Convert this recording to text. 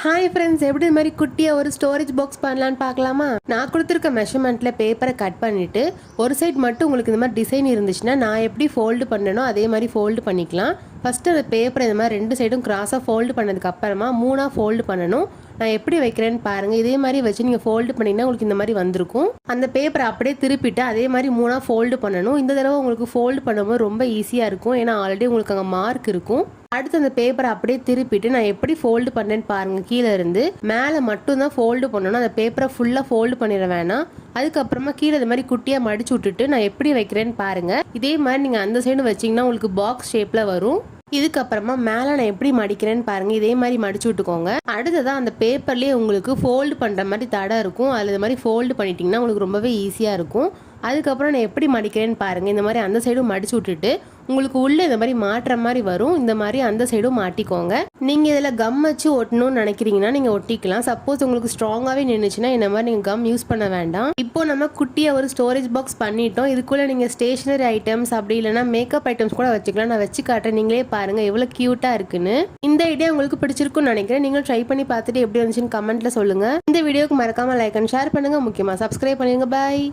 Hi friends, எப்படி இது மாதிரி குட்டியாக ஒரு ஸ்டோரேஜ் பாக்ஸ் பண்ணலான்னு பார்க்கலாமா? நான் கொடுத்துருக்க மெஷர்மெண்ட்டில் பேப்பரை கட் பண்ணிவிட்டு ஒரு சைட் மட்டும் உங்களுக்கு இந்த மாதிரி டிசைன் இருந்துச்சுன்னா நான் எப்படி ஃபோல்டு பண்ணனோ அதே மாதிரி ஃபோல்டு பண்ணிக்கலாம். ஃபஸ்ட்டு அந்த பேப்பரை இந்த மாதிரி 2 சைடும் கிராஸாக ஃபோல்டு பண்ணதுக்கப்புறமா 3ஆக ஃபோல்டு பண்ணணும். நான் எப்படி வைக்கிறேன்னு பாருங்கள். இதே மாதிரி வச்சு நீங்கள் ஃபோல்டு பண்ணிங்கன்னா உங்களுக்கு இந்த மாதிரி வந்திருக்கும். அந்த பேப்பரை அப்படியே திருப்பிட்டு அதே மாதிரி 3ஆக ஃபோல்டு பண்ணணும். இந்த தடவை உங்களுக்கு ஃபோல்டு பண்ணும்போது ரொம்ப ஈஸியாக இருக்கும், ஏன்னா ஆல்ரெடி உங்களுக்கு அங்கே மார்க் இருக்கும். அடுத்து அந்த பேப்பரை அப்படியே திருப்பிட்டு நான் எப்படி ஃபோல்டு பண்ணேன்னு பாருங்கள். கீழே இருந்து மேலே மட்டும்தான் ஃபோல்டு பண்ணணும். அந்த பேப்பரை ஃபுல்லாக ஃபோல்டு பண்ணிட வேணாம். அதுக்கப்புறமா கீழே இது மாதிரி குட்டியாக மடிச்சு விட்டுட்டு நான் எப்படி வைக்கிறேன்னு பாருங்கள். இதே மாதிரி நீங்கள் அந்த சைடு வச்சிங்கன்னா உங்களுக்கு பாக்ஸ் ஷேப்பில் வரும். இதுக்கப்புறமா மேலே நான் எப்படி மடிக்கிறேன்னு பாருங்கள். இதே மாதிரி மடிச்சு விட்டுக்கோங்க. அடுத்ததான் அந்த பேப்பர்லேயே உங்களுக்கு ஃபோல்டு பண்ணுற மாதிரி தடை இருக்கும். அதில் இது மாதிரி ஃபோல்டு பண்ணிட்டீங்கன்னா உங்களுக்கு ரொம்பவே ஈஸியாக இருக்கும். அதுக்கப்புறம் நான் எப்படி மடிக்கிறேன்னு பாருங்கள். இந்த மாதிரி அந்த சைடும் மடிச்சு விட்டுட்டு உங்களுக்கு உள்ளே இந்த மாதிரி மாட்டுற மாதிரி வரும். இந்த மாதிரி அந்த சைடும் மாட்டிக்கோங்க. நீங்கள் இதில் கம் வச்சு ஒட்டணும்னு நினைக்கிறீங்கன்னா நீங்கள் ஒட்டிக்கலாம். சப்போஸ் உங்களுக்கு ஸ்ட்ராங்காகவே நின்றுச்சுன்னா இந்த மாதிரி நீங்கள் கம் யூஸ் பண்ண வேண்டாம். இப்போ நம்ம குட்டியாக ஒரு ஸ்டோரேஜ் பாக்ஸ் பண்ணிட்டோம். இதுக்குள்ளே நீங்கள் ஸ்டேஷனரி ஐட்டம்ஸ் அப்படி இல்லைனா மேக்கப் ஐட்டம்ஸ் கூட வச்சுக்கலாம். நான் வச்சு காட்டுறேன், நீங்களே பாருங்கள் எவ்வளோ க்யூட்டாக இருக்குன்னு. இந்த ஐடியா உங்களுக்கு பிடிச்சிருக்குன்னு நினைக்கிறேன். நீங்களும் ட்ரை பண்ணி பார்த்துட்டு எப்படி இருந்துச்சுன்னு கமெண்ட்டில் சொல்லுங்கள். இந்த வீடியோக்கு மறக்காமல் லைக் அண்ட் ஷேர் பண்ணுங்கள். முக்கியமாக சப்ஸ்கிரைப் பண்ணுங்க. பாய்.